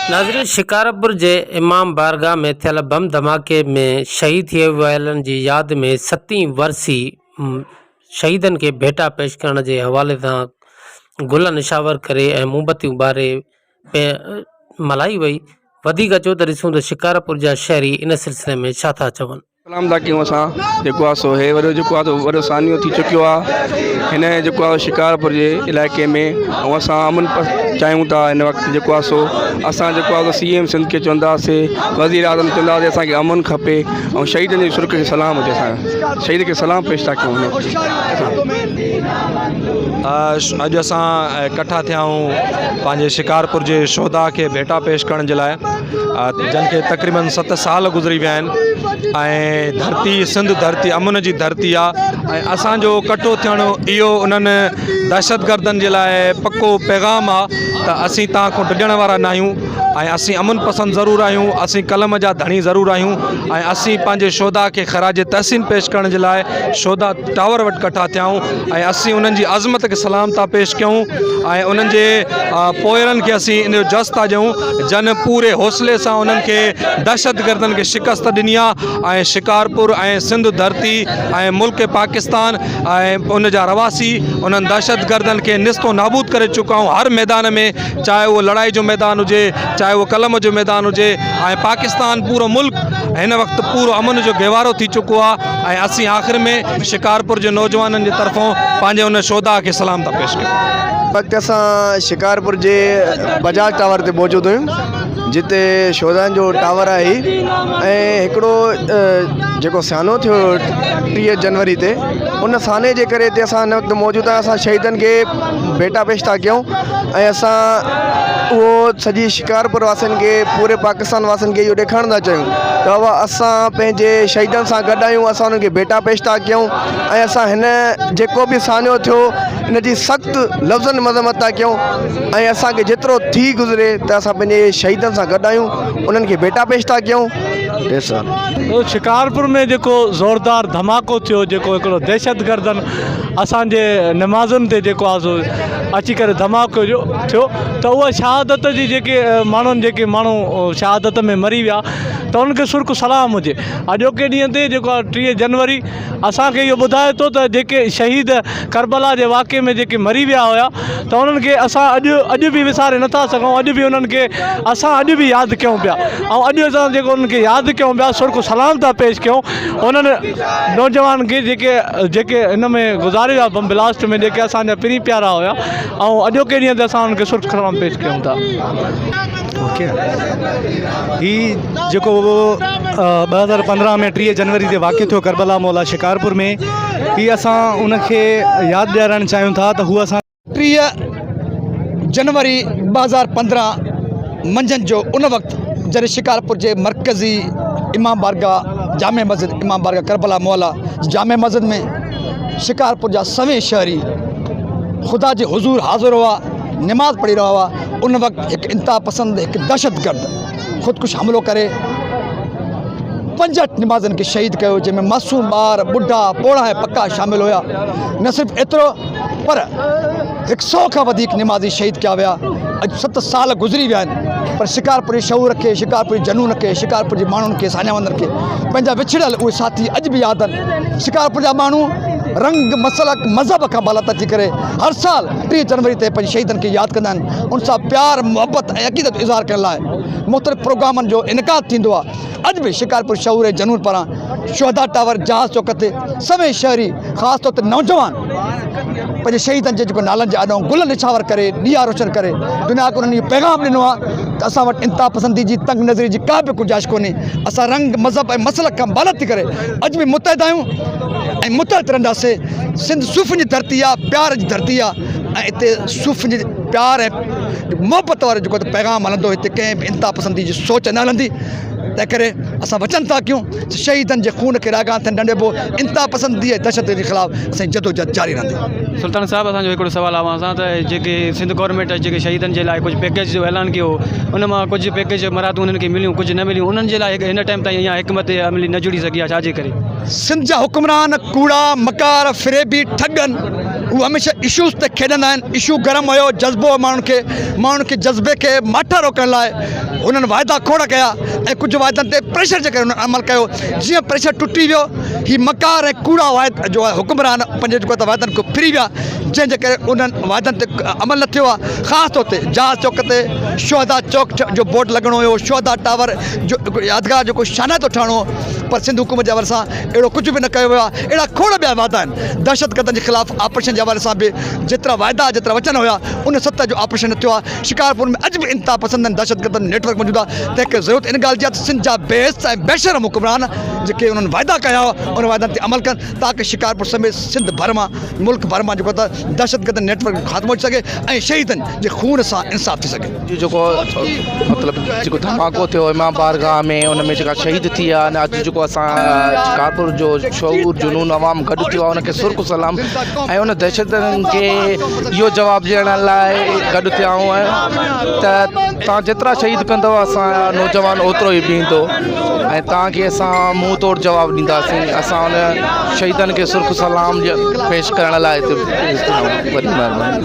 नाज़रीन, शिकारपुर जे इमाम बारगाह में थियल बम धमाके में शहीद थिए वियलनि जी याद में 7वीं वरसी शहीदन के भेटा पेश करण जे हवाले सां गुल निशावर करे ऐं मोमबत्तियूं ॿारे मल्हाई वई। वधीक अचो त ॾिसूं त शिकारपुर जा शहरी इन सिलसिले में छा था चवनि। सलाम था कयूं असां जेको आहे सो हे वॾो सानियो थी चुकियो आहे हिन जेको आहे शिकारपुर जे इलाइक़े में। ऐं असां अमन चाहियूं था हिन वक़्तु जेको आहे सो असां जेको आहे CM सिंध खे चवंदासीं, वज़ीर आज़म चवंदासीं असांखे अमन खपे ऐं शहीदनि जी सुर्ख खे सलाम हुजे। असां शहीद खे सलाम पेश था कयूं। अॼु असां इकट्ठा थिया आहियूं पंहिंजे शिकारपुर जे शोधा खे भेटा पेश करण जे लाइ, जन खे तक़रीबन 7 साल गुज़री विया आहिनि ऐं धरती सिंध धरती अमन जी धरती आहे। ऐं असांजो कट्ठो थियणु इहो उन्हनि दहशतगर्दनि जे लाइ पको पैगाम आहे त असीं तव्हां खां डिॼण वारा न आहियूं ऐं असीं अमन पसंदि ज़रूरु आहियूं, असीं कलम जा धणी ज़रूरु आहियूं ऐं असीं पंहिंजे शोधा खे ख़राज तहसीन पेश करण जे लाइ शोधा टावर वटि इकट्ठा थिया आहियूं ऐं असीं उन्हनि जी अज़मत खे सलाम था पेश कयूं ऐं उन्हनि जे पोयरनि खे असीं इन जो जस था ॾियूं जन पूरे हौसले सां उन्हनि खे दहशतगर्दनि खे शिकस्त ॾिनी आहे ऐं शिकारपुर ऐं सिंध धरती ऐं मुल्क पाकिस्तान ऐं उन जा रवासी उन्हनि दहशतगर्दनि खे निस्तो नाबूद करे चुका आहियूं हर मैदान में, चाहे उहो लड़ाई जो मैदान हुजे, चाहे उहो कलम जो मैदान हुजे। ऐं पाकिस्तान पूरो मुल्क हिन वक़्तु पूरो अमन जो गहवारो थी चुको आहे ऐं असीं आख़िर में शिकारपुर जे नौजवाननि जे तरफ़ों पंहिंजे उन शोधा खे सलाम था पेश कयूं। वक़्तु असां शिकारपुर जे बजाज टावर ते मौजूदु आहियूं जिते शोधान जो टावर आहे ऐं हिकिड़ो जेको सियानो थियो 30 जनवरी ते उन साने जे करे हिते असां हिन वक़्तु मौजूदु आहियूं। असां शहीदनि खे भेटा पेश था कयूं ऐं असां उहो सॼी शिकारपुर वासियुनि खे पूरे पाकिस्तान वासियुनि खे इहो ॾेखारणु था चाहियूं त असां पंहिंजे शहीदनि सां गॾु आहियूं, असां उन्हनि खे भेटा पेश था कयूं ऐं असां हिन जेको बि सानियो थियो इन जी सख़्तु लफ़्ज़नि मज़म्मत था कयूं ऐं असांखे जेतिरो थी गुज़रे त असां पंहिंजे शहीदनि सां गॾु आहियूं, उन्हनि खे भेटा पेश था कयूं। तो शिकारपुर में जेको ज़ोरदार धमाको थियो, जेको हिकिड़ो दहशतगर्दनि असांजे नमाज़ुनि ते जेको आहे सो अची करे धमाको थियो त उहा शहादत जी जेके माण्हू शहादत में मरी विया त उनखे सुर्ख सलाम हुजे। अॼोके ॾींहं ते जेको आहे 30 जनवरी असांखे इहो ॿुधाए थो त जेके शहीद करबला जे वाक़े में जेके मरी विया हुया त उन्हनि खे असां अॼु बि विसारे नथा सघूं, अॼु बि उन्हनि खे असां अॼु बि यादि कयूं पिया ऐं अॼु असां जेको उन्हनि खे यादि कयूं पिया सुर्ख सलाम था पेश कयूं उन्हनि नौजवान खे जेके हिन में गुज़ारे विया बम ब्लास्ट में, जेके असांजा पिरी प्यारा हुया ऐं अॼोके ॾींहं ते असां उन्हनि खे सुर्ख सलाम पेश कयूं था। ओके, ही जेको 2015 में 30 जनवरी ते वाक़िअ थियो करबला मौला शिकारपुर में, ही असां उनखे यादि ॾियारणु चाहियूं था त हू असां 30 जनवरी 2015 मंझंदि जो उन वक़्तु जॾहिं शिकारपुर जे मरकज़ी इमाम बारगाह जामे मस्जिद इमाम बारगाह करबला मौला जामे मस्जिद में शिकारपुर जा सवे शहरी ख़ुदा जे हुज़ूर हाज़िर हुआ, नमाज़ पढ़ी रहा हुआ। उन वक़्तु हिकु इंतहा पसंद हिकु दहशतगर्द ख़ुदकुश हमलो करे 65 नमाज़नि खे शहीद कयो, जंहिंमें मासूम ॿार बुढ़ा पोड़ा ऐं पक्का शामिल हुआ। न सिर्फ़ु एतिरो पर 100 खां वधीक नमाज़ी शहीद किया विया। अॼु 7 साल गुज़री विया आहिनि पर शिकारपुर जे शऊर खे, शिकारपुर जे जनून खे, शिकारपुर जे माण्हुनि खे, सान्यावंदनि खे पंहिंजा विछड़ियल उहे साथी अॼु बि यादि आहिनि। शिकारपुर जा माण्हू रंग मसलक मज़हब खां बाला थी करे हर साल 30 जनवरी ते पंहिंजे शहीदनि खे यादि कंदा आहिनि। उन सां प्यार मोहब्बत ऐं अक़ीदत इज़हार करण लाइ मुख़्तलिफ़ प्रोग्रामनि जो इनकाद थींदो आहे। अॼु बि शिकारपुर शऊर ऐं जनून पारां शोधा टावर जहाज़ चौक ते सभई शहरी ख़ासि तौर ते नौजवान पंहिंजे शहीदनि जे जेको नालनि जे आॾो गुल निछावर करे ॾीया रोशन करे दुनिया खे उन्हनि इहो पैगाम ॾिनो आहे त असां वटि इंतहा पसंदी जी तंग नज़री जी का बि गुंजाइश कोन्हे। असां रंग मज़हब ऐं मसलक खां बाला थी करे अॼु बि मुतहद आहियूं ऐं मुतहद रहंदासीं। सिंध सूफ़नि जी धरती आहे, प्यार जी धरती आहे ऐं हिते सूफ़नि जी प्यार ऐं मोहबत वारो जेको पैगाम हलंदो, हिते कंहिं बि इंतहा पसंदी जी सोच न हलंदी। तंहिं करे असां वचन था कयूं शहीदनि जे खून खे रागा थियनि ॾंढे पोइ इंतहा पसंदी ऐं दहशत जे ख़िलाफ़ु असांजी जदोजहद जारी रहंदी। सुल्तान साहब, असांजो हिकिड़ो सुवालु आहे असां त जेके सिंध गवर्नमेंट जेके शहीदनि जे लाइ कुझु पैकेज जो ऐलान कयो, उन मां कुझु पैकेज मरादूं उन्हनि खे मिलियूं, कुझु न मिलियूं, उन्हनि जे लाइ हिन टाइम ताईं इहा हिकमत अमली न जुड़ी सघी आहे, छाजे करे? सिंध जा हुक्मरान कूड़ा मकार फ़िरेबी ठगनि उहे हमेशह इशूज़ ते खेॾंदा आहिनि। इशू गरम हुयो, जज़्बो माण्हुनि खे जज़्बे खे माठा रोकण लाइ उन्हनि वाइदा खोड़ कया ऐं कुझु वाइदनि ते प्रेशर जे करे उन्हनि अमल कयो। जीअं प्रेशर टुटी वियो, ही मकार ऐं कूड़ा वाइदा जो आहे हुकुमरान पंहिंजे जेको आहे वाइदनि खां फिरी विया, जंहिंजे करे उन्हनि वाइदनि ते अमल न थियो आहे। ख़ासि तौर ते जहाज चौक ते शोहदा चौक जो बोर्ड लॻणो हुयो, शोहदा टावर जो यादगार जेको शाना थो ठहणो, पर सिंध हुकूमत जे हवाले सां अहिड़ो कुझु बि न कयो वियो आहे। अहिड़ा खोड़ ॿिया वाइदा आहिनि। दहशतगर्दनि जे ख़िलाफ़ु ऑपरेशन जे हवाले सां बि जेतिरा वाइदा जेतिरा वचन हुया उन सत जो ऑपरेशन न थियो आहे। शिकारपुर में अॼु बि इंतिहा पसंद आहिनि, दहशतगर्दनि नेटवर्क मौजूदु आहे। तंहिंखे ज़रूरत इन ॻाल्हि जी आहे त सिंध जा बेहस ऐं बेशरम हुकुमरान जेके उन्हनि वाइदा कया हुआ उन वाइदनि ते अमल कनि, ताकी शिकारपुर समेत सिंध भर मां मुल्क भर मां जेको आहे दहशतगर्दनि नेटवर्क ख़ात्मो थी सघे ऐं शहीदनि जे खून सां इंसाफ़ थी सघे। जेको मतिलबु जेको धमाको थियो इमाम बारगाह में, उन में जेका शहीद थी आहे अने अॼु जेको असां शिकारपुर जो शऊर जुनून अवाम गॾु थियो आहे उनखे सुर्ख़ सलाम ऐं उन दहशतनि खे इहो जवाबु ॾियण लाइ गॾु थिया आहियूं त तव्हां जेतिरा शहीद कंदव असां नौजवान ओतिरो ई बीहंदो ऐं तव्हांखे असां मुंहुं तोड़ जवाबु ॾींदासीं। असां उन शहीदनि खे सुर्ख़ सलाम पेश करण लाइ हिते वॾी महिरबानी।